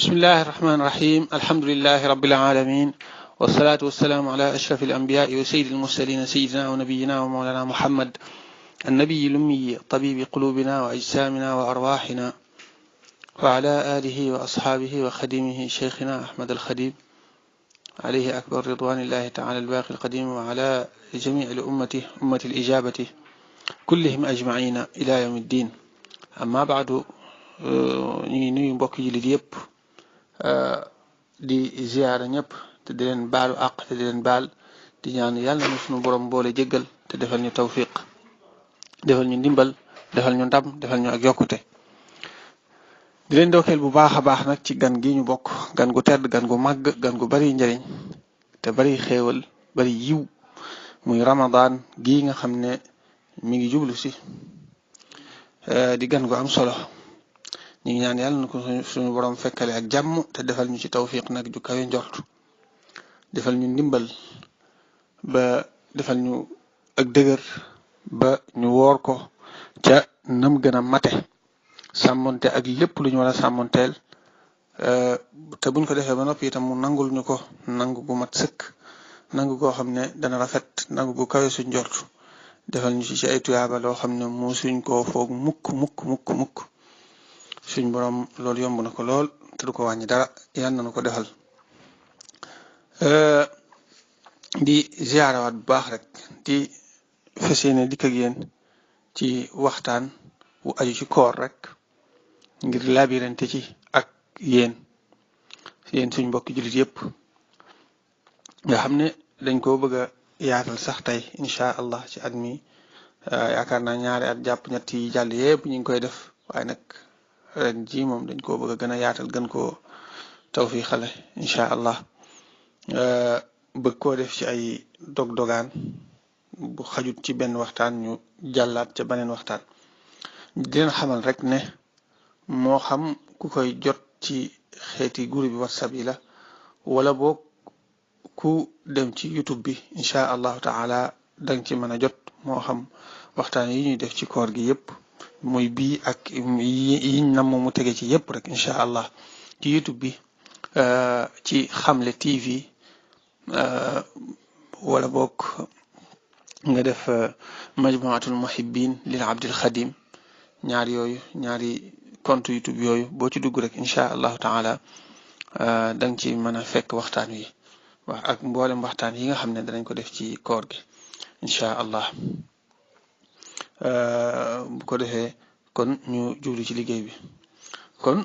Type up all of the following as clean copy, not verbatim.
بسم الله الرحمن الرحيم الحمد لله رب العالمين والصلاة والسلام على أشرف الأنبياء وسيد المرسلين سيدنا ونبينا ومولانا محمد النبي الأمي طبيب قلوبنا وأجسامنا وأرواحنا وعلى آله وأصحابه وخديمه شيخنا أحمد الخديم عليه أكبر رضوان الله تعالى الباقي القديم وعلى جميع الأمة أمة الإجابة كلهم أجمعين إلى يوم الدين أما بعد نيو mbokk yi li yépp di ziyaara ñëpp te di leen baalu àq te di leen baal di ñaan yàlla na sunu borom boole jéggal te defal ñu tawfiq defal ñu ndimbal defal ñu ndam defal ñu ak yokkute di leen dokkeel bu baax a baax nag ci gan gi ñu bokk gan gu tedd gan gu màgg gan gu bari njariñ te bari xéewal bari yiw muy Ramadan gi nga xam ne mi ngi jublu si di gan gu am solo ñu ngi ñaan yàlla na ko suñu borom fekkale ak jàmm te defal ñu ci tawfiq nag ju kawe njort defal ñu ndimbal ba defal ñu ak dëgër ba ñu woor ko ca nam gën a mate sàmmonte ak lépp lu ñu war a sàmmonteel te buñ ko defee ba noppi itam mu nangul ñu ko nangu gu mat sëkk nangu goo xam ne dana rafet nangu gu kawe suñ njort defal ñu ci ay tuyaaba loo xam ne mu suñ koo foog mukk suñ borom loolu yomb na ko lool te du ko wàññi dara yàlla na ko defal di ziyaarawaat bu baax rek di fas yéene dikk ak yéen ci waxtaan wu aju ci koor rek ngir labirante ci ak yéen suñ mbokki jullit yépp nga xam ne dañ koo bëgg a yaatal sax tey incha allah ci at mi yaakaar naa ñaari at jàpp ñett yi jàll yépp ñu ngi koy def waaye nag ren ji moom dañ koo bëgg a gën a yaatal gën koo tawfiixale incha allah bëgg koo def ci ay dog-dogaan bu xajut ci benn waxtaan ñu jàllaat ca beneen waxtaan di leen xamal rek ne moo xam ku koy jot ci xeeti groupe bi whatsapp yi la wala boog ku dem ci youtube bi incha allahu taala danga ci mën a jot moo xam waxtaan yi ñuy def ci koor gi yépp muy bii ak yiñ nam mu tege ci yépp rek incha allah ci youtube bi ci xamle tv wala bokk nga def majmuatul muhibbin lil abdil xadim ñaari compte youtube yooyu boo ci dugg rek incha allahu taala danga ci mën a fekk waxtaan wi wax ak mboolem waxtaan yi nga xam ne danañ ko def ci koor gi incha allah bu ko defee kon ñu jublu ci liggéey bi kon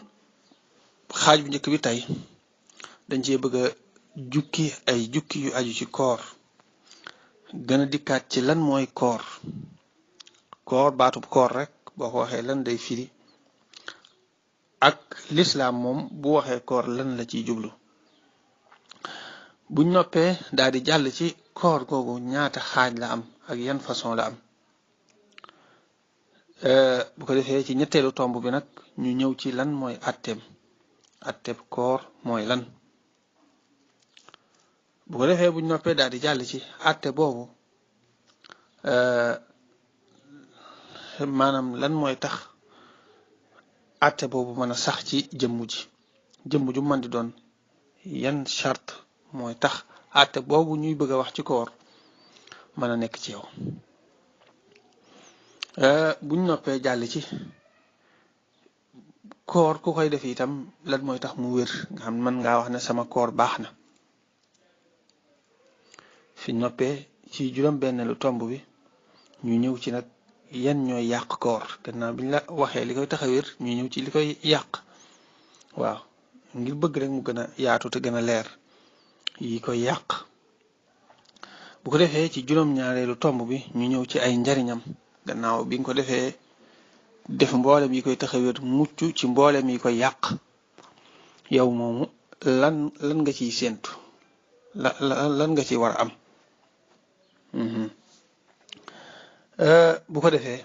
xaaj bu njëkk bi tey dañ cee bëgg a jukki yu aju ci koor gën a dikkaat ci lan mooy koor baatub koor rek boo ko waxee lan day firi ak lislaam moom bu waxee koor lan la ciy jublu buñ noppee daal di jàll ci koor googu ñaata xaaj la am ak yan façon la am bu ko defee ci ñetteelu tomb bi nag ñu ñëw ci lan mooy atteb koor mooy lan bu ko defee buñ noppee daal di jàll ci atte boobu maanaam lan mooy tax atte boobu mën a sax ci jëmm ju mën di doon yan charte mooy tax atte boobu ñuy bëgg a wax ci koor mën a nekk ci yow buñ noppee jàll ci koor ku koy def itam lan mooy tax mu wér nga xam mën ngaa wax ne sama koor baax na fi noppee ci juróom-benneelu tomb bi ñu ñëw ci nag yan ñooy yàq koor gannaaw biñ la waxee li koy tax a wér ñu ñëw ci li koy yàq waaw ngir bëgg rek mu gën a yaatu te gën a leer yi koy yàq bu ko defee ci juróom-ñaareelu tomb bi ñu ñëw ci ay njariñam gannaaw bi nga ko defee def mboolem yi koy taxawér mucc ci mboolem yi koy yàq yow moomu lan nga ciy séentu lan nga ci war a am bu ko defee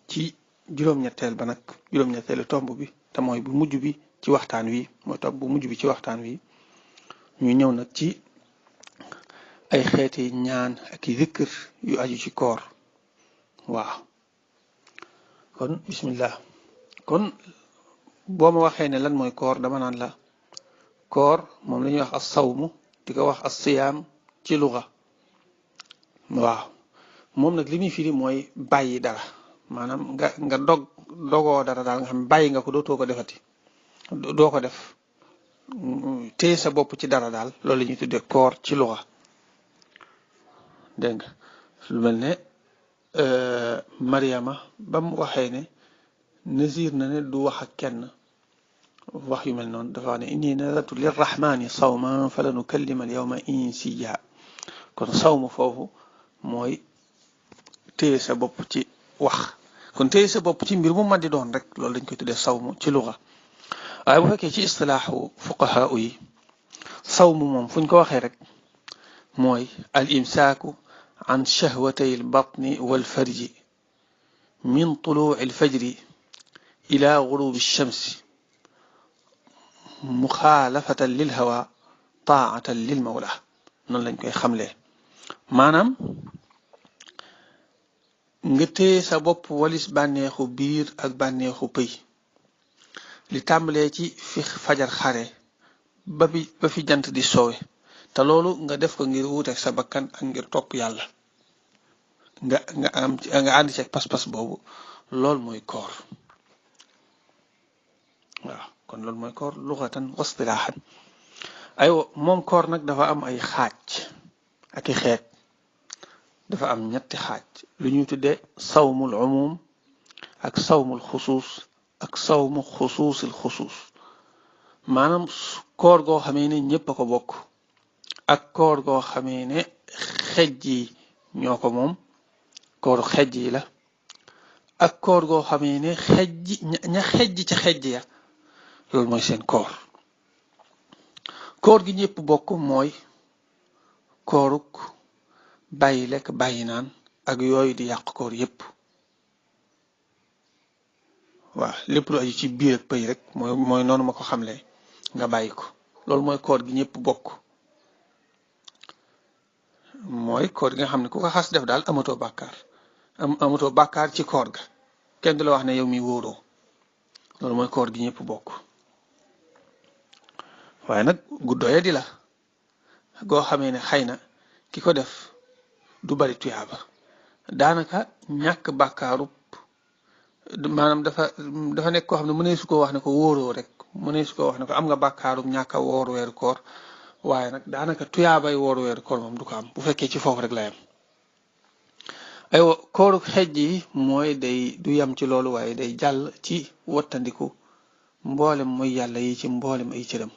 ci juróom-ñetteelu tomb bi te mooy bu mujj bi ci waxtaan wi ñu ñëw nag ci ay xeeti ñaan ak i zikr yu aju ci koor waaw kon bismillah kon boo ma waxee ne lan mooy koor dama naan la koor moom la ñuy wax as-sawmu di ko wax as-siyaam ci luga waaw moom nag li muy firi mooy bàyyi dara maanaam nga dogoo dara daal nga xam ne bàyyi nga ko dootoo ko defati doo ko def téye sa bopp ci dara daal loolu la ñuy tuddee koor ci luga dégg nga lu mel ne Mariama ba mu waxee ne nazir na ne du wax ak kenn wax yu mel noonu dafa wax ne inni nadartu lirrahmani sawman fala nukallima al yawma insiya kon sawmu foofu mooy téye sa bopp ci wax kon téye sa bopp ci mbir mu mën di doon rek loolu dañ koy tuddee sawmu ci luga waaye bu fekkee ci istilaaxu fuqahaa yi sawmu moom fu ñu ko waxee rek mooy al imsaaku an shahwatay al batni wal farji min tuluuci al fajri ila gurubi shamsi muxaalafatan lil hawa taatan lil mawla noonu lañ koy xamlee maanaam nga téye sa bopp walis bànneexu biir ak bànneexu pëy li tàmbalee ci fi fajar xare ba fi jant di soowe te loolu nga def ko ngir wuuteeg sa bakkan ak ngir topp yàlla nga ànd ci ak pas-pas boobu loolu mooy koor waaw kon loolu mooy koor luxatan wastilaahan aywa moom koor nag dafa am ay xaaj ak i xeet dafa am ñetti xaaj lu ñuy tuddee sawmul umum ak sawmul xusuus ak sawmu xusuusil xusuus maanaam koor goo xamee ne ñëpp a ko bokk ak koor goo xamee ne xejj yi ñoo ko moom kooru xejj yi la ak koor goo xamee ne ña xejj ca xejj ya loolu mooy seen koor gi ñëpp bokk mooy kooruk bàyyi lekk bàyyi naan ak yooyu di yàq koor yëpp waaw lépp lu aju ci biir ak pëy rek mooy noonu ma ko xamlee nga bàyyi ko loolu mooy koor gi ñëpp bokk mooy koor gi nga xam ne ku ko xas def daal amatoo bàkkaar ci koor ga kenn du la wax ne yow mi wóoroo loolu mooy koor gi ñëpp bokk waaye nag gu doye di la goo xamee ne xëy na ki ko def du bari tuyaaba daanaka ñàkk bàkkaarub maanaam dafa nekk koo xam ne mënee su ko wax ne ko wóoroo rek mënee su ko wax ne ko am nga bàkkaarub ñàkk a woor weeru koor waaye nag daanaka tuyaabay woor weeru koor moom du ko am bu fekkee ci foofu rek la yem aywa kooru xejj yi mooy du yem ci loolu waaye day jàll ci wattandiku mboolem mooy yàlla yi ci mboolem ay cëram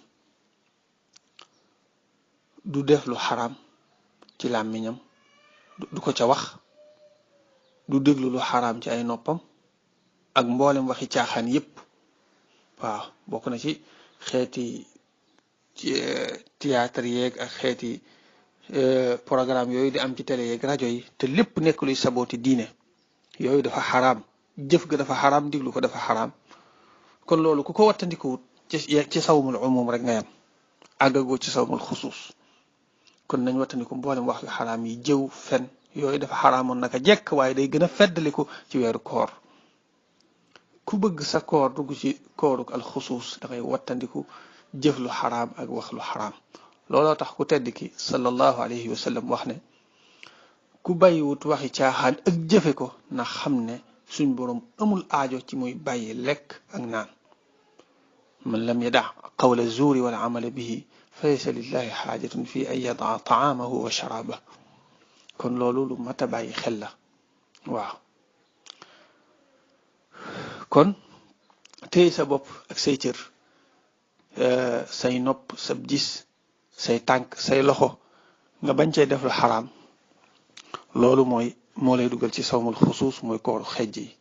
du def lu xaraam ci làmmiñam du ko ca wax du déglu lu xaraam ci ay noppam ak mboolem waxi caaxaan yépp waaw bokk na ci xeeti théâtre yeeg ak xeeti programme yooyu di am ci télé yeeg rajo yi te lépp nekk luy sabooti diine yooyu dafa xaraam jëf ga dafa xaraam diglu ko dafa xaraam kon loolu ku ko wattandikuwut ci sawmul umum rek nga yam àggagoo ci sawmul xusuus kon nañ wattandiku mboolem wax yu xaraam yi jëw fen yooyu dafa xaraamoon naka jekk waaye day gën a feddaliku ci weeru koor ku bëgg sa koor dugg ci kooruk alxusuus dangay wattandiku jëf lu xaraam ak wax lu xaraam looloo tax ku tedd ki sallallahu alayhi wa sallam wax ne ku bàyyiwut waxi caaxaan ak jëfe ko na xam ne suñ boroom amul aajo ci muy bàyyi lekk ak naan man lam yada qawla zuuri wal amala bihi fa laysa lillahi xaajatun fi an yadaa taamahu wa sharaaba kon loolu lu mat a bàyyi xel la waaw kon téye sa bopp ak say cër say nopp sa gis say tànk say loxo nga bañ cee def lu xaraam loolu moo lay dugal ci sawmul xusuus mooy kooru xejj yi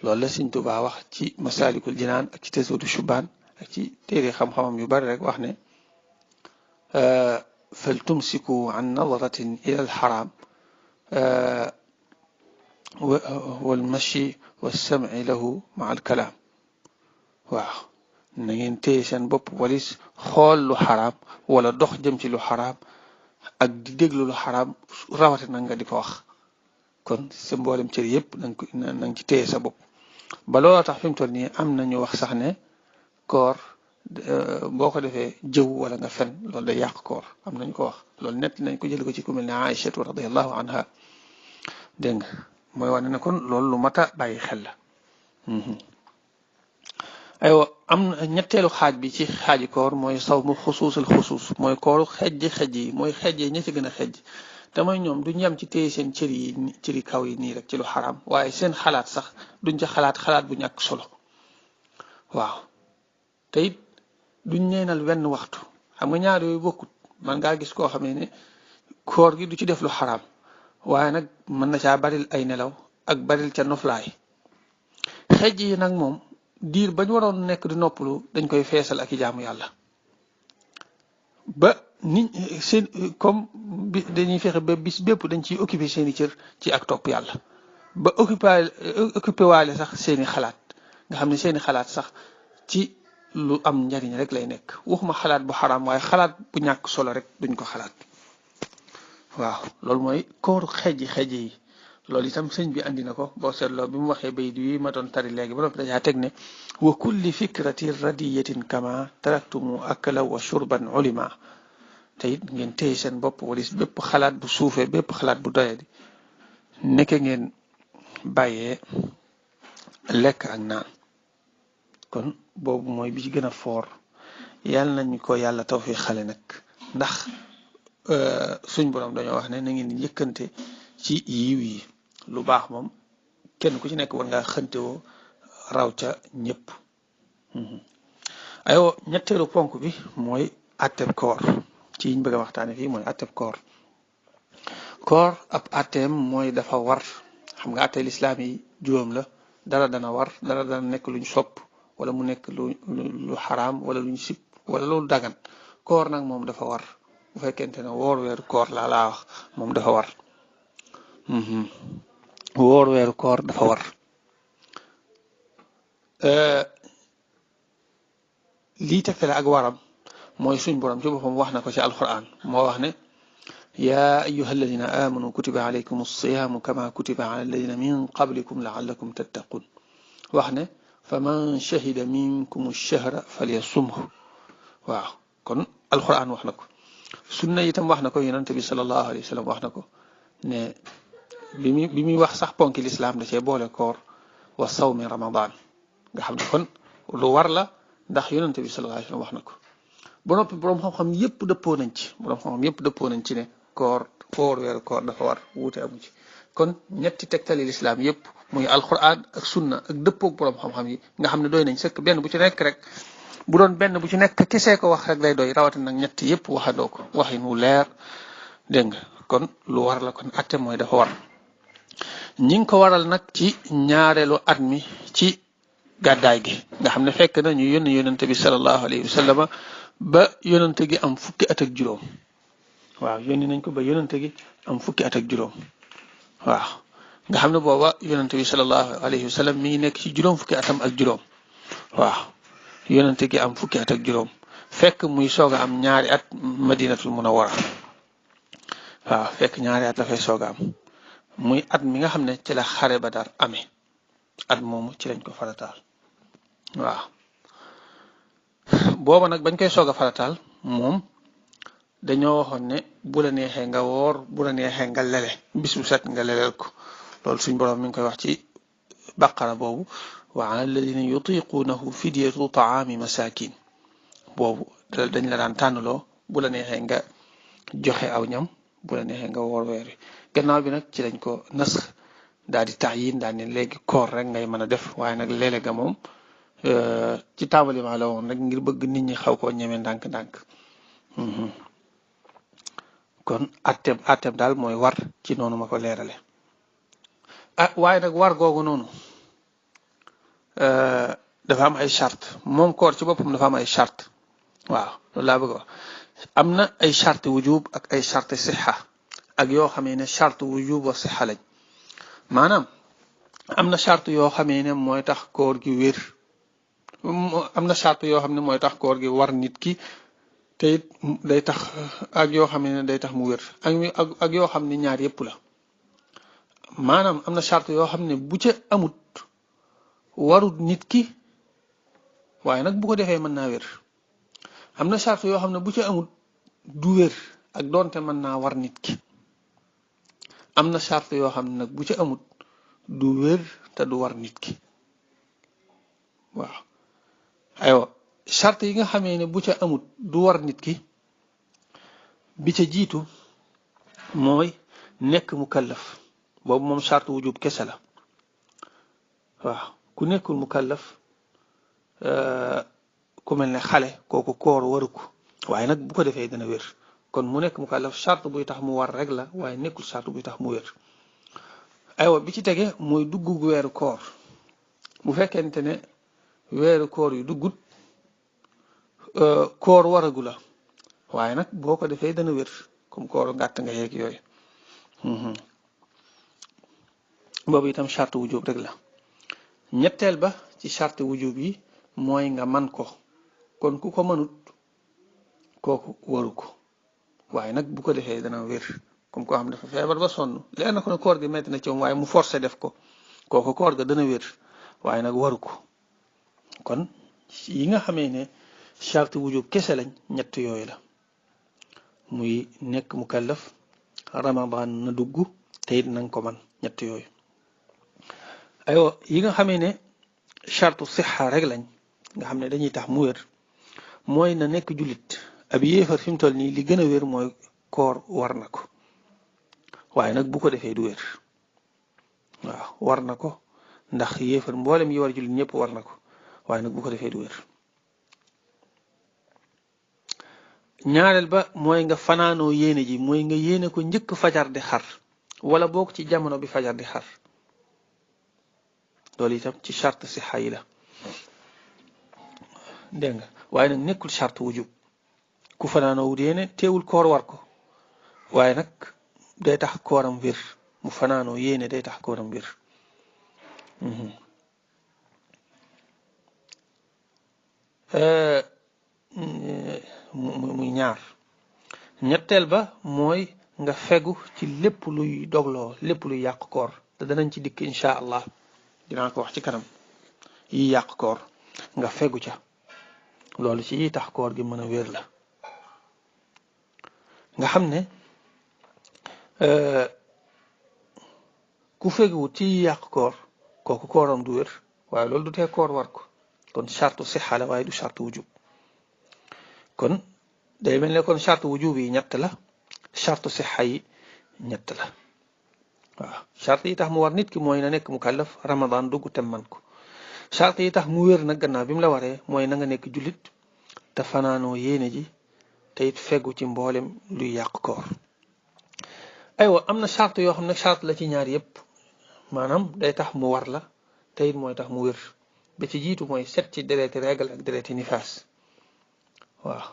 loolu la Sëñ Tuubaa wax ci masaalikul jinaan ak ci tasawudu shubaan ak ci téere xam-xamam yu bari rek wax ne fal tumsiku an nadaratin ila al xaraam wal mashi wa sam'i lahu ma al kalaam waaw na ngeen téye seen bopp walis xool lu xaraam wala dox jëm ci lu xaraam ak di déglu lu xaraam rawatina nga di ko wax kon sa mboolem cër yëpp na nga ci téye sa bopp ba looloo tax fi mu toll nii am nañu wax sax ne koor boo ko defee jëw wala nga fen loolu day yàq koor am nañ ko wax loolu nett nañ ko jël ko ci ku mel ne Aïchatu radiyallahu anha dégg nga mooy wane ne kon loolu lu mat a bàyyi xel la. aywa am na ñetteelu xaaj bi ci xaaji koor mooy sawmu xusuusul xusuus mooy kooru xejj yi mooy xejjee ña ci gën a xejj te mooy ñoom duñ yem ci téye seen cëri kaw yi nii rek ci lu xaraam waaye seen xalaat sax duñ ca xalaat bu ñàkk solo waaw te it duñ neenal wenn waxtu xam nga ñaar yooyu bokkut man ngaa gis koo xamee ne koor gi du ci def lu xaraam waaye nag mën na caa baril ay nelaw ak baril ca noflaay xejj yi nag moom diir bañ waroon nekk di noppalu dañ koy feesal ak i jaamu yàlla ba nit seen comme dañuy fexe ba bis bépp dañ ciy occupé seen i cër ci ak topp yàlla ba occupé waale sax seeni xalaat nga xam ne seeni xalaat sax ci lu am njariñ rek lay nekk waxuma xalaat bu xaraam waaye xalaat bu ñàkk solo rek duñ ko xalaat waaw loolu mooy kooru xejji yi loolu itam sëñ bi andi na ko boo seetloo bi mu waxee bayit yi ma doon tari léegi ba noppi dajaa teg ne wa kulli fikrati radiyatin kama taraktumu akla wa shurban ulima te it ngeen téye seen bopp walis bépp xalaat bu suufee bépp xalaat bu doyadi nekk ngeen bàyyee lekk ak naan kon boobu mooy bi ci gën a foor yàlla nañ ko yàlla tawfiq xale nag ndax suñ borom dañoo wax ne na ngeen yëkkante ci yiw yi lu baax moom kenn ku ci nekk war ngaa xëntewoo raw ca ñëpp aywa ñetteelu ponk bi mooy atteb koor ci yiñ bëgg a waxtaane fii mooy atteb koor ab atteem mooy dafa war xam nga atte lislaam yi juróom la dara dana war dara dana nekk luñ sopp wala mu nekk lu xaraam wala luñ sib wala loolu dagan koor nag moom dafa war bu fekkente ne woor weeru koor laa wax moom dafa war woor weeru koor dafa war lii tegtale ak waram mooy suñ borom ci boppam wax na ko ci alquran moo wax ne yaa ayuha alladina amanu kutiba alaykum alsiyaamu kama kutiba ala alladina min qablikum laallakum tattaqun wax ne fa man shahida minkum alshahra falyasumhu waaw kon alquran wax na ko sunna itam wax na ko yonent bi sallallahu alayhi wa sallam wax na ko ne bi muy wax sax ponki lislaam da cee boole koor wa sawmi ramadan nga xam ne kon lu war la ndax yonent bi sallallahu alayhi wa sallam wax na ko ba noppi boroom xam-xam yëpp dëppoo nañ ci ne koor woor weeru koor dafa war wuute amu ci kon ñetti tegtali lislaam yëpp muy alquran ak sunna ak dëppoog boroom xam-xam yi nga xam ne doy nañ sëkk benn bu ci nekk rek bu doon benn bu ci nekk kesee ko wax rek day doy rawatina nag ñetti yëpp waxandoo ko waxin wu leer dégg nga kon lu war la kon atte mooy dafa war ñi ngi ko waral nag ci ñaareelu at mi ci gàddaay gi nga xam ne fekk na ñu yónni yonente bi sallallahu alayhi wa sallam ba yonente gi am fukki at ak juróom waaw yónni nañ ko ba yonente gi am fukki at ak juróom waaw nga xam ne booba yonente bi sallallahu alayhi wa sallam mi ngi nekk ci juróom fukki atam ak juróom waaw yonente gi am fukki at ak juróom fekk muy soog a am ñaari at madinatul munawwara waaw fekk ñaari at dafay soog a am muy at mi nga xam ne ci la xare Badar amee at moomu ci lañ ko farataal waaw booba nag bañ koy soog a farataal moom dañoo waxoon ne bu la neexee nga woor bu la neexee nga lele bis bu set nga leleel ko loolu suñ borom mi ngi koy wax ci baqara boobu wa ala alladina yutiqunahu fidyatu taami masakin boobu dañ la daan tànnaloo bu la neexee nga joxe aw ñam bu la neexee nga woor weer wi gannaaw bi nag ci lañ ko nasx daal di tayin daal ne léegi koor rek ngay mën a def waaye nag léeg-léeg ga moom ci tàmbali ma la woon rek ngir bëgg nit ñi xaw koo ñeme ndànk-ndànk kon atteem daal mooy war ci noonu ma ko leerale waaye nag war googu noonu dafa am ay charte moom koor ci boppam dafa am ay charte waaw loolu laa bëgg a wax am na ay charte wujub ak ay charte sixa ak yoo xamee ne charte wujub wa sixa lañ maanaam am na charte yoo xamee ne mooy tax koor gi wér am na charte yoo xam ne mooy tax koor gi war nit ki te it day tax ak yoo xam ne day tax mu wér ak yoo xam ne ñaar yépp la maanaam am na charte yoo xam ne bu ca amut warut nit ki waaye nag bu ko defee mën naa wér am na charte yoo xam ne bu ci amul du wér ak doonte mën naa war nit ki am na charte yoo xam ne nag bu ci amul du wér te du war nit ki waaw aywa charte yi nga xamee ne bu ca amut du war nit ki bi ca jiitu mooy nekk mu kallaf boobu moom charte wujub kese la waaw ku nekkul mu kallaf ku mel ne xale kooku koor waru ko waaye nag bu ko defee dana wér kon mu nekk mu kallaf charte buy tax mu war rek la waaye nekkul charte buy tax mu wér aywa bi ci tege mooy duggu weeru koor bu fekkente ne weeru koor yu duggut koor waragu la waaye nag boo ko defee dana wér comme koor gàtt nga yeeg yooyu boobu itam charte wujub rek la ñetteel ba ci charte wujub yi mooy nga man ko kon ku ko mënut kooku waru ko waaye nag bu ko defee dana wér comme koo xam dafa feebar ba sonn leer na ko ne koor gi metti na ci moom waaye mu forcé def ko kooku koor ga dana wér waaye nag waru ko kon yi nga xamee ne charte wujub kese lañ ñett yooyu la muy nekk mu kallaf ramadan na dugg te it nanga ko man ñett yooyu aywa yi nga xamee ne charte sixa rek lañ nga xam ne dañuy tax mu wér mooy na nekk jullit ab yéefar fi mu toll nii li gën a wér mooy koor war na ko waaye nag bu ko defee du wér waaw war na ko ndax yéefar mboolem yi war jullit ñëpp war na ko waaye nag bu ko defee du wér ñaareel ba mooy nga fanaanoo yéene ji mooy nga yéene ko njëkk fajar di xar wala boog ci jamono bi fajar di xar loolu itam ci charte sixa yi la dégg nga waaye nag nekkul charte wujub ku fanaanoo wut yéene teewul koor war ko waaye nag day tax kooram wér mu fanaanoo yéene day tax kooram wér muy ñaar ñetteel ba mooy nga fegu ci lépp luy dogloo lépp luy yàq koor te danañ ci dikk incha allah dinaa ko wax ci kanam yi yàq koor nga fegu ca loolu ci yi tax koor gi mën a wér la nga xam ne ku feguwut ci yi yàq koor kooku kooram du wér waaye loolu du tee koor war ko kon charte sixa la waaye du charte wujub kon day mel ne kon charte wujub yi ñett la charte sixa yi ñett la waaw charte yi tax mu war nit ki mooy na nekk mu kàllaf ramadan dugg tem man ko charte yi tax mu wér nag gannaaw bi mu la waree mooy na nga nekk jullit te fanaanoo yéene ji te it fegu ci mboolem luy yàq koor aywa am na charte yoo xam ne charte la ci ñaar yépp maanaam day tax mu war la te it mooy tax mu wér ba ci jiitu mooy set ci dereeti régal ak dereeti nifaas waaw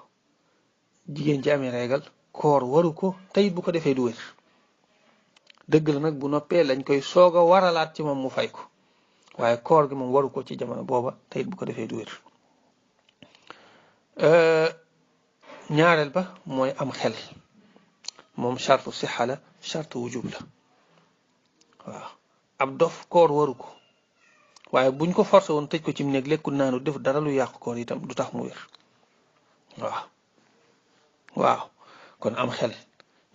jigéen ci amee régal koor waru ko te it bu ko defee du wér dëgg la nag bu noppee lañ koy soog a waralaat ci moom mu fay ko waaye koor gi moom waru ko ci jamono booba te it bu ko defee du wér ñaareel ba mooy am xel moom charte sixa la charte wujub la waaw ab dof koor waru ko waaye buñ ko forcé woon tëj ko ci mu nekk lekkul naanu def dara lu yàq koor itam du tax mu wér waaw kon am xel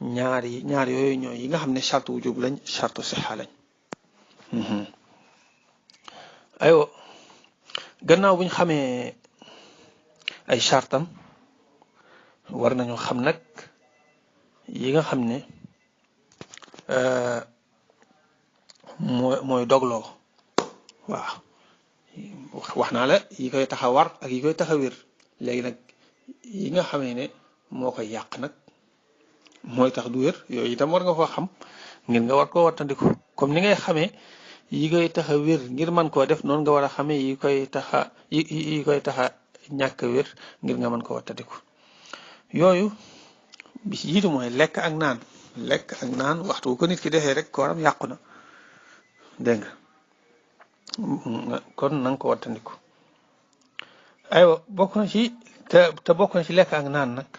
ñaar yooyu ñooy yi nga xam ne charte wujub lañ charte sixa lañ aywa gannaaw buñ xamee ay chartam war nañu xam nag yi nga xam ne mooy dogloo waaw wax naa la yi koy tax a war ak yi koy tax a wér léegi nag yi nga xamee ne moo koy yàq nag mooy tax du wér yooyu itam war nga koo xam ngir nga war koo wattandiku comme ni ngay xamee yi koy tax a wér ngir mën koo def noonu nga war a xamee yi koy tax a ñàkk a wér ngir nga mën koo wattandiku yooyu bi ci jiitu mooy lekk ak naan waxtu bu ko nit ki defee rek kooram yàqu na dégg nga kon na nga ko wattandiku aywa bokk na ci te bokk na ci lekk ak naan nag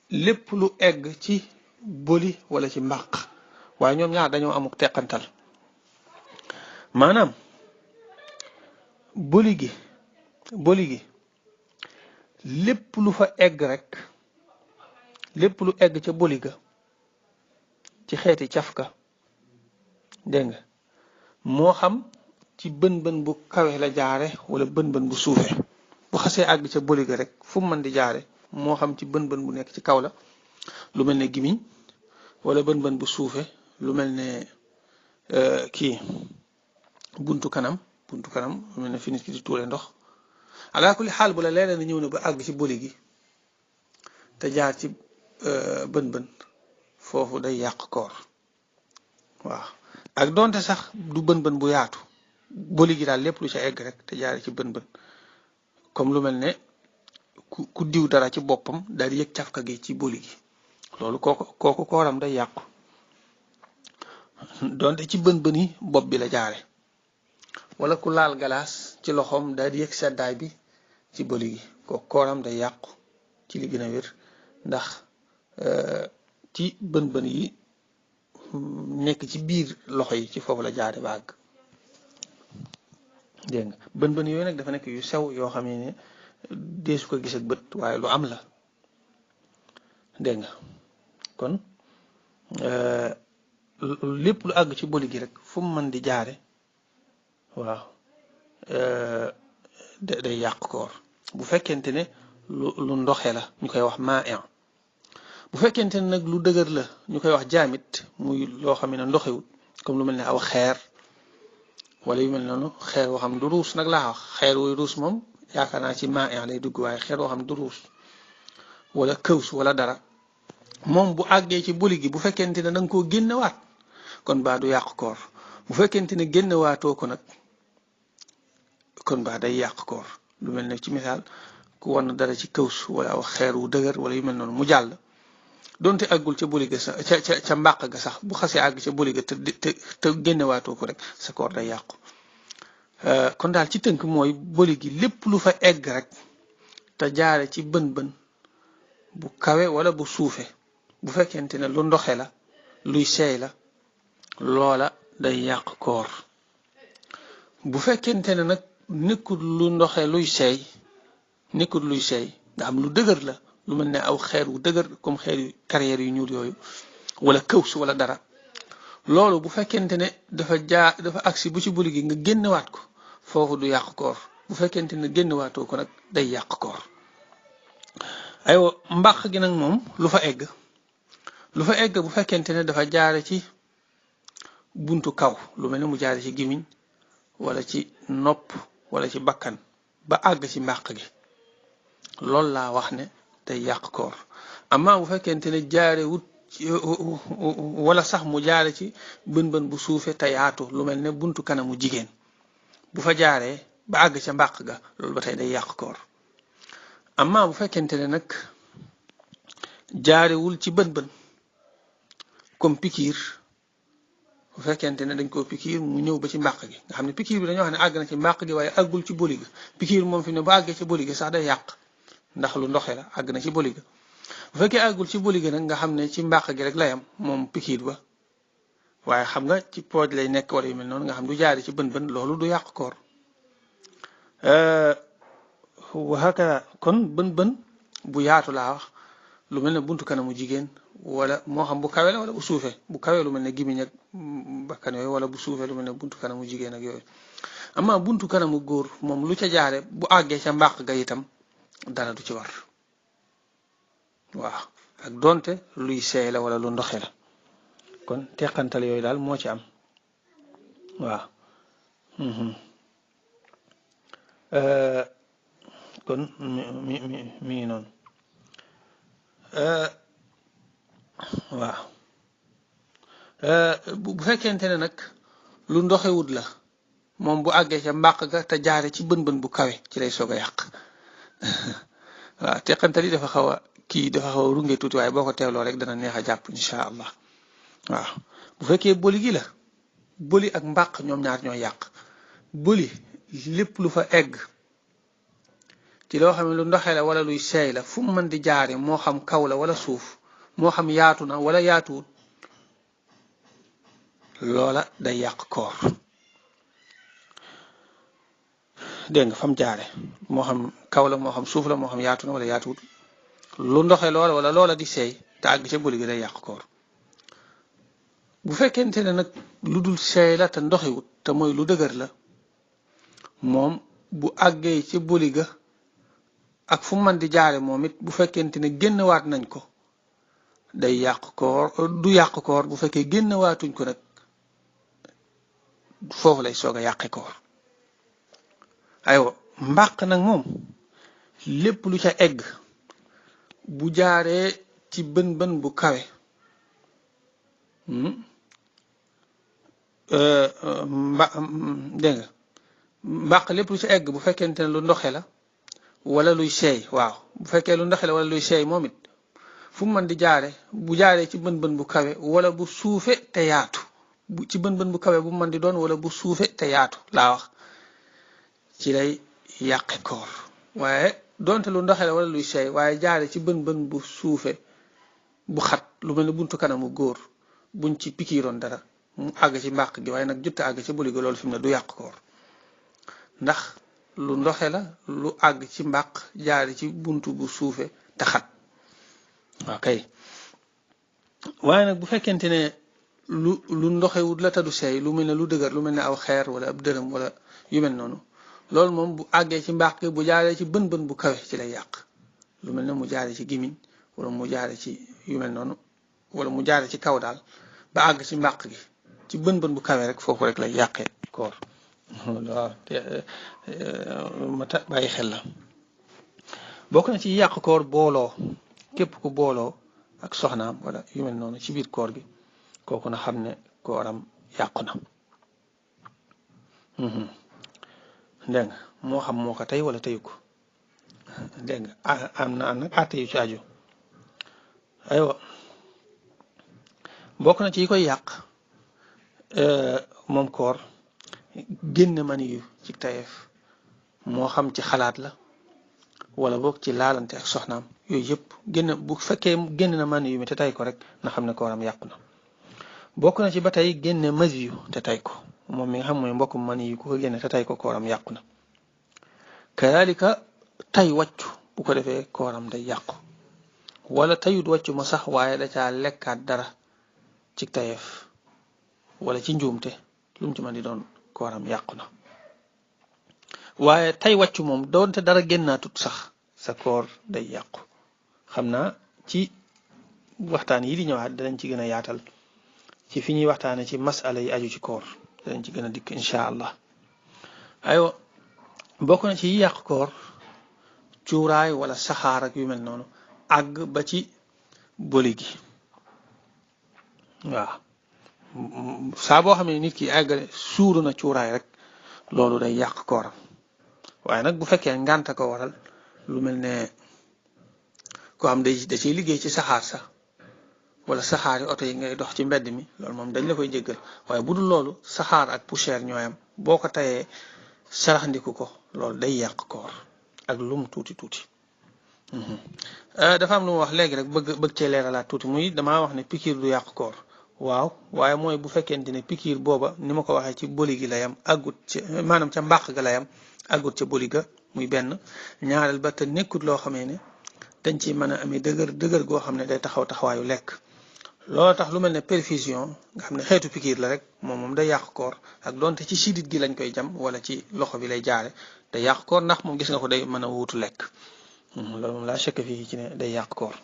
lépp lu egg ci boli wala ci mbàq waaye ñoom ñaar dañoo amuk teqantal maanaam boli gi lépp lu fa egg rek lépp lu egg ca boli ga ci xeeti cafka dégg nga moo xam ci bën-bën bu kawe la jaare wala bën-bën bu suufe bu xasee àgg ca boli ga rek fu mu mën di jaare moo xam ci bën-bën bu nekk ci kaw la lu mel ne gimiñ wala bën-bën bu suufe lu mel ne kii buntu kanam lu mel ne fi nit ki di tuure ndox alaa kulli xaal bu la leeral na ñëw na ba àgg ci boli gi te jaar ci bën-bën foofu day yàq koor waaw ak donte sax du bën-bën bu yaatu boli gi daal lépp lu ca egg rek te jaar ci bën-bën comme lu mel ne ku diw dara ci boppam daal di yëg cafka gi ci boli gi loolu kooku kooram day yàqu donte ci bën-bën yi bopp bi la jaare wala ku laal galaas ci loxoom daal di yëg seddaay bi ci boli gi kooku kooram day yàqu ci li gën a wér ndax ci bën-bën yi nekk ci biir loxo yi ci foofu la jaare ba àgg dégg nga bën-bën yooyu nag dafa nekk yu sew yoo xam ne deesu ko gis ak bët waaye lu am la dégg nga kon lépp lu àgg ci boli gi rek fu mu mën di jaare waaw day yàq koor bu fekkente ne lu ndoxe la ñu koy wax maa bu fekkente ne nag lu dëgër la ñu koy wax jaamit muy loo xam ne ndoxewut comme lu mel ne aw xeer wala yu mel noonu xeer woo xam du ruus nag laa wax xeer wuy ruus moom yaakaar naa ci maa lay dugg waaye xeer woo xam du ruus wala këws wala dara moom bu àggee ci boli gi bu fekkente ne da nga koo génnewaat kon baa du yàq koor bu fekkente ne génnewaatoo ko nag kon baa day yàq koor lu mel ne ci misaal ku wan dara ci këws wala aw xeer wu dëgër wala yu mel noonu mu jàll donte àggul ca boli ga sax ca mbàq ga sax bu xasee àgg ca boli ga te génnewaatoo ko rek sa koor day yàqu kon daal ci tënk mooy boli gi lépp lu fa egg rek te jaare ci bën-bën bu kawe wala bu suufe bu fekkente ne lu ndoxe la luy seey la loola day yàq koor bu fekkente ne nag nekkul lu ndoxe luy seey nga am lu dëgër la lu mel ne aw xeer wu dëgër comme xeer yu carrière yu ñuul yooyu wala këws wala dara loolu bu fekkente ne dafa agsi bu ci boli gi nga génnewaat ko foofu du yàq koor bu fekkente ne génnewaatoo ko nag day yàq koor aywa mbàq gi nag moom lu fa egg bu fekkente ne dafa jaare ci buntu kaw lu mel ne mu jaare ci gimiñ wala ci nopp wala ci bakkan ba àgg ci mbàq gi loolu laa wax ne day yàq koor amma bu fekkente ne jaare wut wala sax mu jaare ci bën-bën bu suufe te yaatu lu mel ne buntu kanamu jigéen bu fa jaaree ba àgg ca mbàq ga loolu ba tey day yàq koor amma bu fekkente ne nag jaarewul ci bën-bën comme pikiir bu fekkente ne dañ koo pikiir mu ñëw ba ci mbàq gi nga xam ne pikiir bi dañoo xam ne àgg na ci mbàq gi waaye àggul ci boli ga pikiir moom fi ne ba àggee ci boli ga sax day yàq ndax lu ndoxe la àgg na ci boli ga bu fekkee àggul ci boli ga nag nga xam ne ci mbàq gi rek la yam moom pikiir ba waaye xam nga ci pooj lay nekk wala yu mel noonu nga xam du jaari ci bën-bën loolu du yàq koor waxaka kon bën-bën bu yaatu laa wax lu mel ne buntu kanamu jigéen wala moo xam bu kawe la wala bu suufe bu kawe lu mel ne gimiñ ak bakkan yooyu wala bu suufe lu mel ne buntu kanamu jigéen ak yooyu amma buntu kanamu góor moom lu ca jaare bu àggee ca mbàq ga itam dara du ci war waaw ak donte luy seey la wala lu ndoxe la kon teqantal yooyu daal moo ci am waaw kon mi ngi noonu waaw bu fekkente ne nag lu ndoxewut la moom bu àggee ca mbàq ga te jaare ci bën-bën bu kawe ci lay soog a yàq waaw teqantal yi dafa xaw a runge tuuti waaye boo ko teewloo rek dana neex a jàpp incha allah waaw bu fekkee boli gi la boli ak mbàq ñoom ñaar ñoo yàq boli lépp lu fa egg ci loo xam ne lu ndoxe la wala luy seey la fu mu mën di jaare moo xam kaw la wala suuf moo xam yaatu na wala yaatuwut loola day yàq koor dégg nga fam jaare moo xam kaw la moo xam suuf la moo xam yaatu na wala yaatuwut lu ndoxe loola wala loola di seey te àgg ca boli gi day yàq koor bu fekkente ne nag lu dul seey la te ndoxewut te mooy lu dëgër la moom bu àggee ca boli ga ak fu man di jaare moom it bu fekkente ne génn waat nañ ko day yàq koor du yàq koor bu fekkee génn waatuñ ko nag foofu lay soog a yàqe koor aywa mbàq nag moom lépp lu ca egg bu jaaree ci bën bën bu kawe dégg nga mbàq lépp lu ca egg bu fekkente ne lu ndoxe la wala luy seey waaw bu fekkee lu ndoxe la wala luy seey moom it fu mu mën di jaare bu jaaree ci bën bën bu kawe wala bu suufe te yaatu ci bën bën bu kawe bu mën di doon wala bu suufe te yaatu laa wax ci lay yàqe koor waaye donte lu ndoxe la wala luy seey waaye jaare ci bën bën bu suufe bu xat lu mel ne buntu kanamu góor buñ ci pikiiroon dara mu àgg ci mbàq gi waaye nag jutta àgg ci boli ga loolu fi mu ne du yàq koor ndax lu ndoxe la lu àgg ci mbàq jaare ci buntu bu suufe te xat ok waaye nag bu fekkente ne lu ndoxewut la tadu seey lu mel ne lu dëgër lu mel ne aw xeer wala ab dërëm wala yu mel noonu loolu moom bu àggee ci mbàq gi bu jaaree ci bën bën bu kawe ci lay yàq lu mel ne mu jaare ci gimiñ wala mu jaare ci yu mel noonu wala mu jaare ci kaw daal ba àgg ci mbàq gi ci bën bën bu kawe rek foofu rek lay yàqee koor waaw mata bàyyi xel la bokk na ci yàq koor booloo képp ku booloo ak soxnaam wala yu mel noonu ci biir koor gi kooku na xam ne kooram yàqu na dégg nga moo xam moo ko tey wala teyu ko dégg nga am na nag àtte yu ci aju aywa bokk na ci yi koy yàq moom koor génn mani yu ci tayeef moo xam ci xalaat la wala boog ci laalante ak soxnaam yooyu yëpp génn bu fekkee génn na mani yu mi te tay ko rek na xam ne kooram yàqu na bokk na ci ba tey génne masi yu te tay ko moom mi nga xam mooy mbokkum mani yu ku ko génne te tay ko kooram yàqu na kadalika tay wàccu bu ko defee kooram day yàqu wala tayut wàccu ma sax waaye da caa lekkaat dara ci tayeef wala ci njuumte lu mu ci mën di doon kooram yàqu na waaye tay wàccu moom doonte dara génnaatut sax sa koor day yàqu xam naa ci waxtaan yi di ñëwaat danañ ci gën a yaatal ci fi ñuy waxtaane ci masala yi aju ci koor danañ ci gën a dikk incha allah aywa bokk na ci yi yàq koor cuuraay wala saxaar ak yu mel noonu àgg ba ci boli gi waaw saa boo xam ne nit ki àggale suuru na cuuraay rek loolu day yàq kooram waaye nag bu fekkee ngànta ko waral lu mel ne koo xam da ciy liggéey ci saxaar sax wala saxaari oto yi ngay dox ci mbedd mi loolu moom dañ la koy jéggal waaye bu dul loolu saxaar ak poussière ñooyam boo ko tayee saraxndiku ko loolu day yàq koor ak lum tuuti tuuti dafa am lu ma wax léegi rek bëgg cee leeralaat tuuti muy damaa wax ne pikiir du yàq koor waaw waaye mooy bu fekkente ne pikiir booba ni ma ko waxee ci boli gi la yam àggut ci maanaam ca mbàq ga la yam àggut ca boli ga muy benn ñaareel ba te nekkut loo xamee ne dañ ci mën a amee dëgër goo xam ne day taxaw taxawaayu lekk loolu tax lu mel ne perfusion nga xam ne xeetu pikiir la rek moom day yàq koor ak donte ci sidit gi lañ koy jam wala ci loxo bi lay jaare day yàq koor ndax moom gis nga ko day mën a wuutu lekk loolu moom laa chekk fii ci ne day yàq koor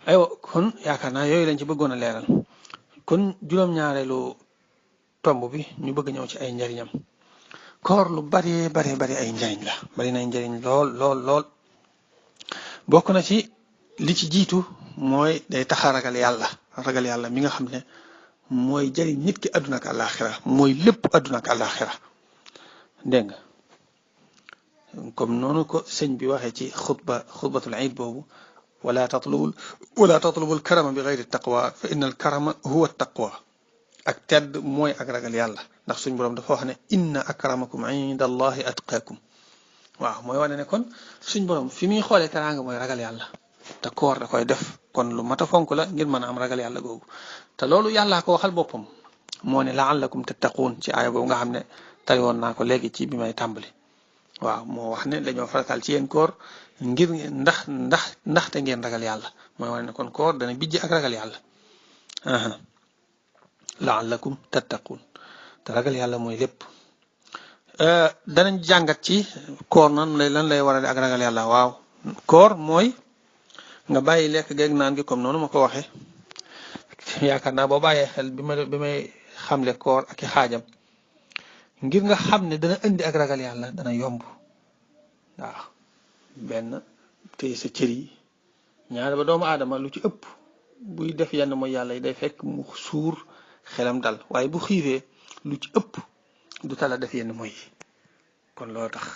aywa kon yaakaar naa yooyu lañ ci bëggoon a leeral kon juróom-ñaareelu tomb bi ñu bëgg ñëw ci ay njariñam koor lu bari ay njariñ la bari nay njariñ lool bokk na ci li ci jiitu mooy day tax a ragal yàlla mi nga xam ne mooy jariñ nit ki àdduna ak àllaaxira mooy lépp àdduna ak àllaaxira dégg nga comme noonu ko sëñ bi waxee ci xutbatul iid boobu wala tatlubul karama bi gayri taqwa fa inna al karama huwa taqwa ak tedd mooy ak ragal yàlla ndax suñ boroom dafa wax ne inna akramakum inda allahi atqaakum waaw mooy wane ne kon suñ boroom fi muy xoolee teraanga mooy ragal yàlla te koor da koy def kon lu mat a fonk la ngir mën a am ragal yàlla googu te loolu yàllaa ko waxal boppam moo ne laallakum tattaquun ci aaya boobu nga xam ne tari woon naa ko léegi ci bi may tàmbali waaw moo wax ne dañoo farataal ci yéen koor ngir ndaxte ngeen ragal yàlla mooy wane ne kon koor dana bijji ak ragal yàlla laallakum tattaqun te ragal yàlla mooy lépp danañ jàngat ci koor lan lay warale ak ragal yàlla waaw koor mooy nga bàyyi lekk geeg naan gi comme noonu ma ko waxee yaakaar naa boo bàyyee xel bi may xamle koor ak i xaajam ngir nga xam ne dana indi ak ragal yàlla dana yomb waaw benn téye sa cër yi ñaar ba doomu aadama lu ci ëpp buy def yenn mooy yàlla yi day fekk mu suur xelam dal waaye bu xiifee lu ci ëpp du tala def yenn mooy kon loolu tax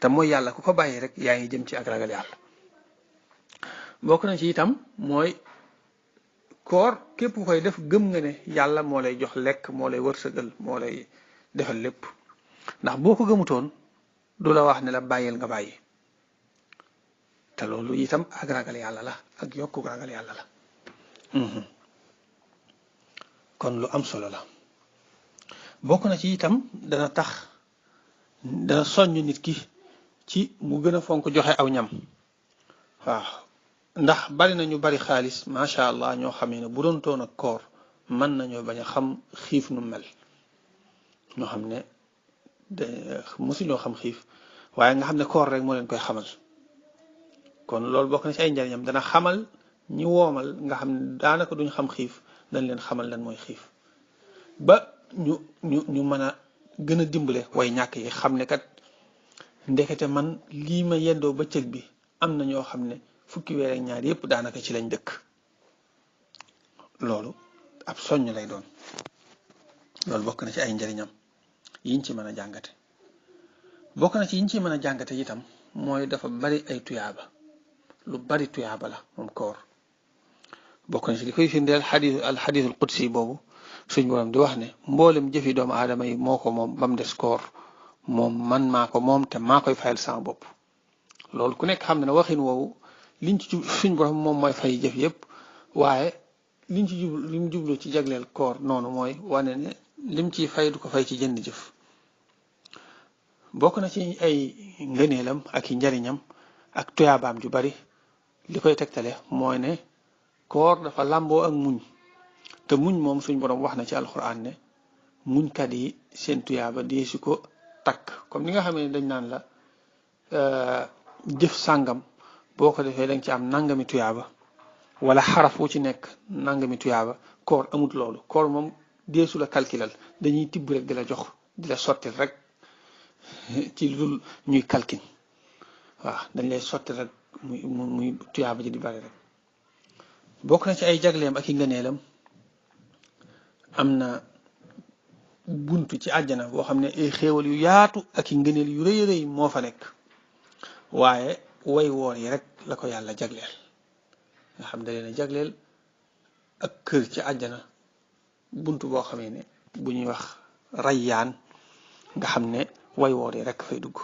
te mooy yàlla ku ko bàyyi rek yaa ngi jëm ci ak ragal yàlla bokk na ci itam mooy koor képp ku koy def gëm nga ne yàlla moo lay jox lekk moo lay wërsëgal moo lay defal lépp ndax boo ko gëmutoon du la wax ne la bàyyil nga bàyyi te loolu itam ak ragal yàlla la ak yokku ragal yàlla la kon lu am solo la bokk na ci itam dana soññ nit ki ci mu gën a fonk joxe aw ñam waaw ndax bari na ñu bari xaalis macha allah ñoo xamee ne bu doon toon ak koor mën nañoo bañ a xam xiif nu mel ñoo xam ne mosuñoo xam xiif waaye nga xam ne koor rek moo leen koy xamal kon loolu bokk na ci ay njariñam dana xamal ñi woomal nga xam ne daanaka duñ xam xiif dañ leen xamal lan mooy xiif ba ñu mën a gën a dimbale way ñàkk yi xam ne kat ndekete man lii ma yendoo bëccëg bi am na ñoo xam ne fukki weer ak ñaar yépp daanaka ci lañ dëkk loolu ab soññ lay doon loolu bokk na ci ay njariñam yiñ ci mën a jàngate bokk na ci yiñ ci mën a jàngate itam mooy dafa bari ay tuyaaba lu bari tuyaaba la moom koor bokk na ci li koy firndeel alxadiisul qudsi boobu suñ borom di wax ne mboolem jëfi doomu aadama yi moo ko moom ba mu des koor moom man maa ko moom te maa koy fayal sama bopp loolu ku nekk xam ne waxin woowu liñ ci jub suñ borom moom mooy fay jëf yépp waaye liñ ci jublu lim jublu ci jagleel koor noonu mooy wane ne lim ciy fay du ko fay ci jënd jëf bokk na ci ay ngëneelam ak i njariñam ak tuyaabaam ju bari li koy tegtale mooy ne koor dafa làmboo ak muñ te muñ moom suñ borom wax na ci alxuraan ne muñkat yi seen tuyaaba dee si ko takk comme ni nga xam ne dañ naan la jëf sàngam boo ko defee danga ci am nangami tuyaaba wala xaraf wu ci nekk nangami tuyaaba koor amut loolu koor moom deesu la calculal dañuy tibb rek di la jox di la sottil rek ci lu dul ñuy calcul waaw dañ lay sottil rek muy tuyaaba ji di bari rek bokk na ci ay jagleem ak i ngëneelam am na buntu ci àjjana boo xam ne ay xéewal yu yaatu ak i ngëneel yu rëy rëy moo fa nekk waaye way woor yi rek la ko yàlla jagleel nga xam da leen a jagleel ak kër ci àjjana buntu boo xamee ne bu ñuy wax rayyaan nga xam ne way woor yi rek fay dugg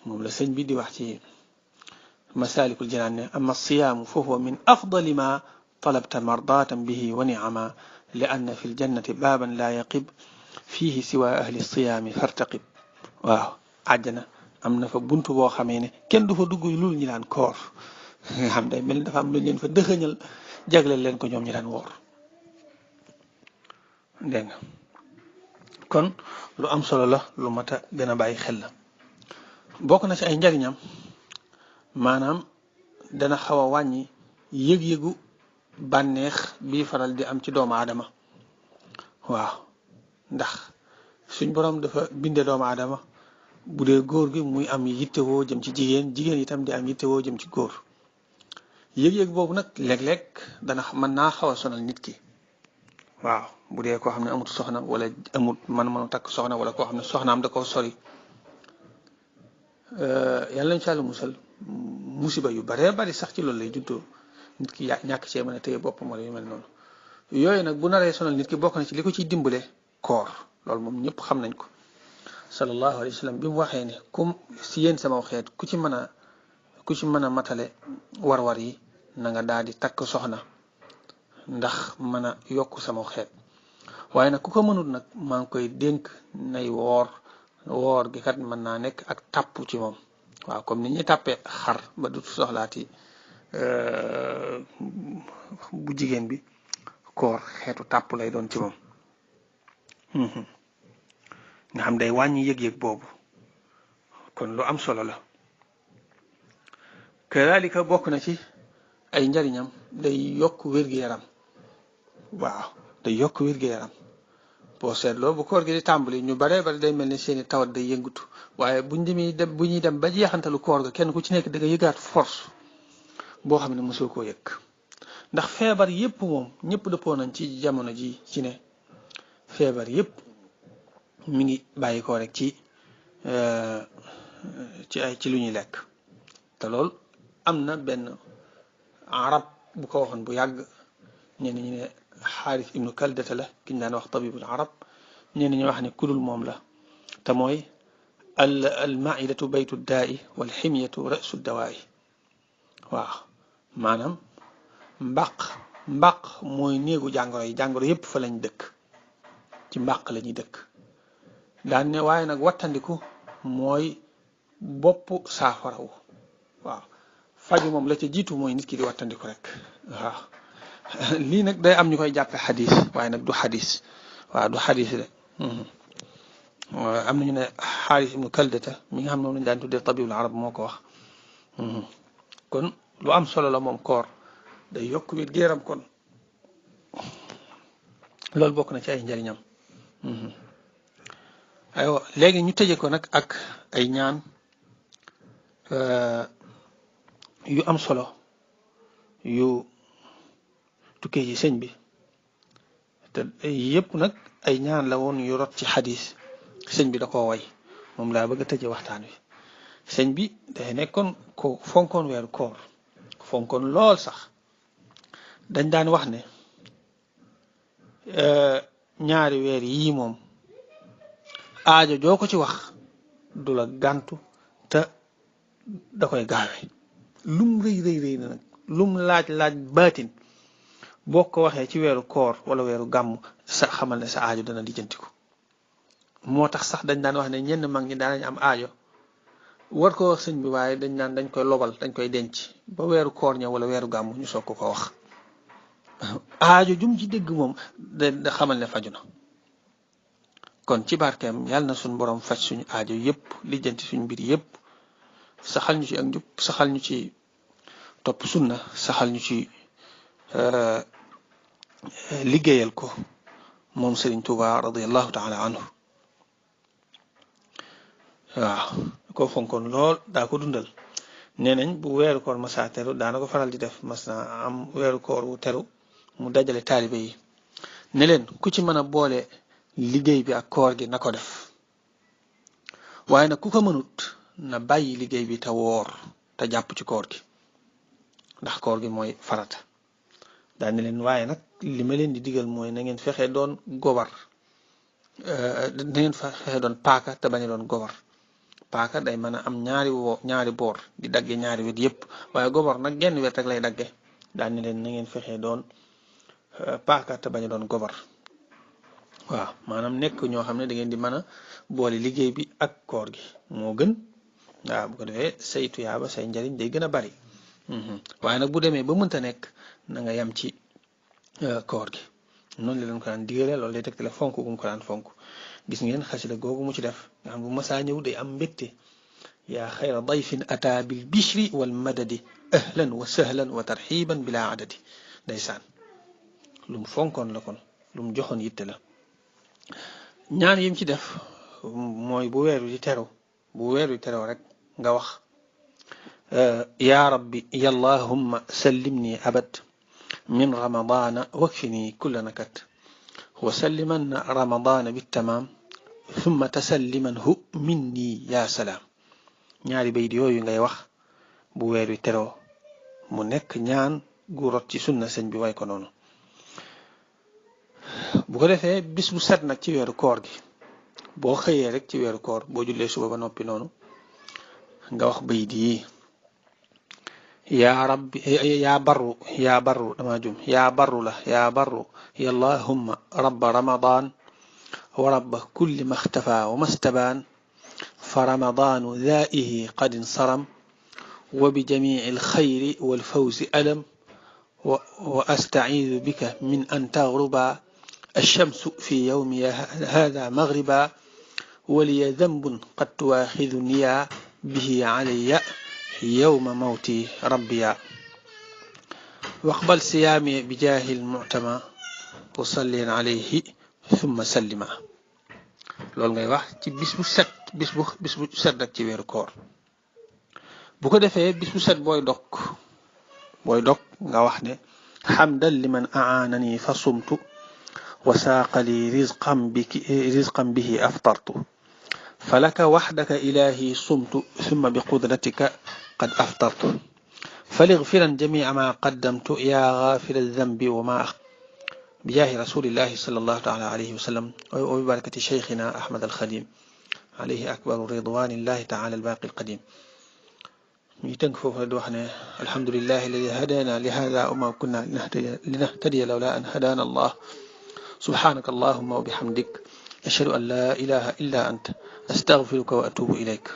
moom la sëñ bi di wax ci masaalikul jinaan ne amma siyaamu fa huwa min afdali ma talabta mardatan bihi wa niama li anna fi ljannati baaban laa yaqib fiihi siwa ahli siyaami fartaqib waaw àjjana am na fa buntu boo xamee ne kenn du fa dugg lul ñi daan koor nga xam day mel ni dafa am lu leen fa dëxëñal jagleel leen ko ñoom ñi daan woor dégg nga kon lu am solo la lu mat a gën a bàyyi xel la bokk na ci ay njariñam maanaam dana xaw a wàññi yëg-yëgu bànneex bii faral di am ci doomu aadama waaw ndax suñ borom dafa binde doomu aadama bu dee góor gi muy am yittewoo jëm ci jigéen jigéen itam di am yittewoo jëm ci góor yëg-yëg boobu nag léeg-léeg dana mën naa xaw a sonal nit ki waaw bu dee koo xam ne amut soxna wala amut mënu takk soxna wala koo xam ne soxnaam da koo sori yàlla nañ ci Yàlla musal musiba yu baree bari sax ci loolu lay juddoo nit ki ñàkk cee mën a téye boppam wala yu mel noonu yooyu nag bu naree sonal nit ki bokk na ci li ko ciy dimbale koor loolu moom ñëpp xam nañ ko sallallahu alayhi wa sallam bi mu waxee ne comme si yéen sama xeet ku ci mën a matale war-war yi na nga daal di takk soxna ndax mën a yokk sama xeet waaye nag ku ko mënut nag maa ngi koy dénk nay woor woor gi kat mën naa nekk ak tàpp ci moom waaw comme ni ñuy tàppee xar ba du soxlaati bu jigéen bi koor xeetu tàpp lay doon ci moom nga xam day wàññi yëg-yëg boobu kon lu am solo la kadalika bokk na ci ay njariñam day yokk wér-gu-yaram waaw day yokk wér-gu-yaram boo seetloo bu koor gi di tàmbali ñu bare bare day mel ni seeni tawat day yëngatu waaye bu ñuy dem ba jeexantalu koor ga kenn ku ci nekk da nga yëgaat force boo xam ne mosoo koo yëg ndax feebar yépp moom ñëpp dëppoo nañ ci jamono ji ci ne feebar yépp mi ngi bàyyi ko rek ci lu ñuy lekk te lool am na benn arab bu ko waxoon bu yàgg ñenn ñi ne xaaris ibnu kaldata la ki ñu daan wax tabibul arab ñenn ñi wax ne kudul moom la te mooy al maidatu baytu daa'i wal ximyatu rasu dawaa'i waaw maanaam mbaq mooy néegu jàngoro yi jàngoro yépp fa lañ dëkk ci mbaq la ñuy dëkk daan ne waaye nag wattandiku mooy bopp saafarawu waaw faju moom la ca jiitu mooy nit ki di wattandiku rek waaw lii nag day am ñu koy jàppe xadis waaye nag du xadis waaw du xadis de am nañu ne xaaris ibnu kaldata mi nga xam ne moom lañu daan tuddee tabibul arab moo ko wax kon lu am solo la moom koor day yokk wér gu yaram kon loolu bokk na ci ay njariñam aywa léegi ñu tëje ko nag ak ay ñaan yu am solo yu tukkee ci sëñ bi te yëpp nag ay ñaan la woon yu rot ci xadis sëñ bi da koo way moom laa bëgg a tëje waxtaan wi sëñ bi day nekkoon ko fonkoon weeru koor fonkoon lool sax dañ daan wax ne ñaari weer yii moom aajo joo ko ci wax du la gàntu te da koy gaawe lum rëy na nag lum laaj baatin boo ko waxee ci weeru koor wala weeru gàmm sa xamal ne sa aajo dana lijjantiku moo tax sax dañ daan wax ne ñenn mag ñi daanañ am aajo war ko wax sëñ bi waaye dañ naan dañ koy lobal dañ koy denc ba weeru koor ñëw wala weeru gàmm ñu soog ko wax aajo jum ci dégg moom da xamal ne faju na kon ci barkeem yàlla na suñ borom faj suñu aajo yépp lijjanti suñu mbir yépp saxal ñu ci ak njub saxal ñu ci topp sunna saxal ñu ci liggéeyal ko moom Sëriñ Tuuba radiyallahu taala anhu waaw ko fonkoon lool daa ko dundal nee nañ bu weeru koor masa teru daana ko faral di def mas na am weeru koor wu teru mu dajale taalibe yi ne leen ku ci mën a boole liggéey bi ak koor gi na ko def waaye nag ku ko mënut na bàyyi liggéey bi te woor te jàpp ci koor gi ndax koor gi mooy farata daal ne leen waaye nag li ma leen di digal mooy na ngeen fexe doon gobar na ngeen fexe doon paaka te bañ a doon gobar paaka day mën a am ñaari boor di dagge ñaari wet yépp waaye gobar nag genn wet rek lay dagge daal ne leen na ngeen fexe doon paaka te bañ a doon gobar waaw maanaam nekk ñoo xam ne da ngeen di mën a boole liggéey bi ak koor gi moo gën waaw bu ko defee say tuyaaba say njariñ day gën a bari waaye nag bu demee ba mënta nekk na nga yam ci koor gi noonu la leen ko daan digale loolu day tegtale fonk gu mu ko daan fonk gis ngeen xasida googu mu ci def nga xam bu masaa ñëw day am mbégte yaa xayra dayfin ata bil bishri wal madadi ahlan wa sahlan wa tarxiban bila adadi ndeysaan lu mu fonkoon la kon lu mu joxoon yitte la ñaan yim ci def mooy bu weer wi teroo rek nga wax ya rabbi yallahumma sallimni abad min ramadana wakfini kulla nakat wa salliman ramadana bittamam thumma tasallimanhu minni ya salaam ñaari bayt yooyu ngay wax bu weer wi teroo mu nekk ñaan gu rot ci sunna sëñ bi way ko noonu bu ko defee bis bu set nag ci weeru koor gi boo xëyee rek ci weeru koor boo jullee suba ba noppi noonu nga wax bayit yi yaa rabbi yaa barru dama jum yaa barru yallahumma rabba ramadan wa rabba kulli maxtafa wa mastabaan فرمضان ذائه قد انصرم وبجميع الخير والفوز ألم وأستعيذ بك من أن تغرب الشمس في يومي هذا مغربا ولي ذنب قد تواخذني به علي يوم موتي ربي واقبل صيامي بجاه المعتمى وصلي عليه ثم سلما loolu ngay wax ci bis bu set rek ci weeru koor bu ko defee bis bu set booy dog nga wax ne hamdan liman a'anani fa sumtu wa saaqa li rizqan bihi aftartu falaka wahdaka ilahi sumtu thumma biqudratika qad aftartu فليغفرا جميع ما قدمت يا غافر الذنب وما بجاه رسول الله صلى الله تعالى عليه وسلم وببركة شيخنا أحمد الخديم عليه أكبر رضوان الله تعالى الباقي القديم يتنكفوا فدوحنا الحمد لله الذي هدانا لهذا وما كنا لنهتدي لولا أن هدانا الله سبحانك اللهم وبحمدك أشهد أن لا إله إلا أنت أستغفرك وأتوب إليك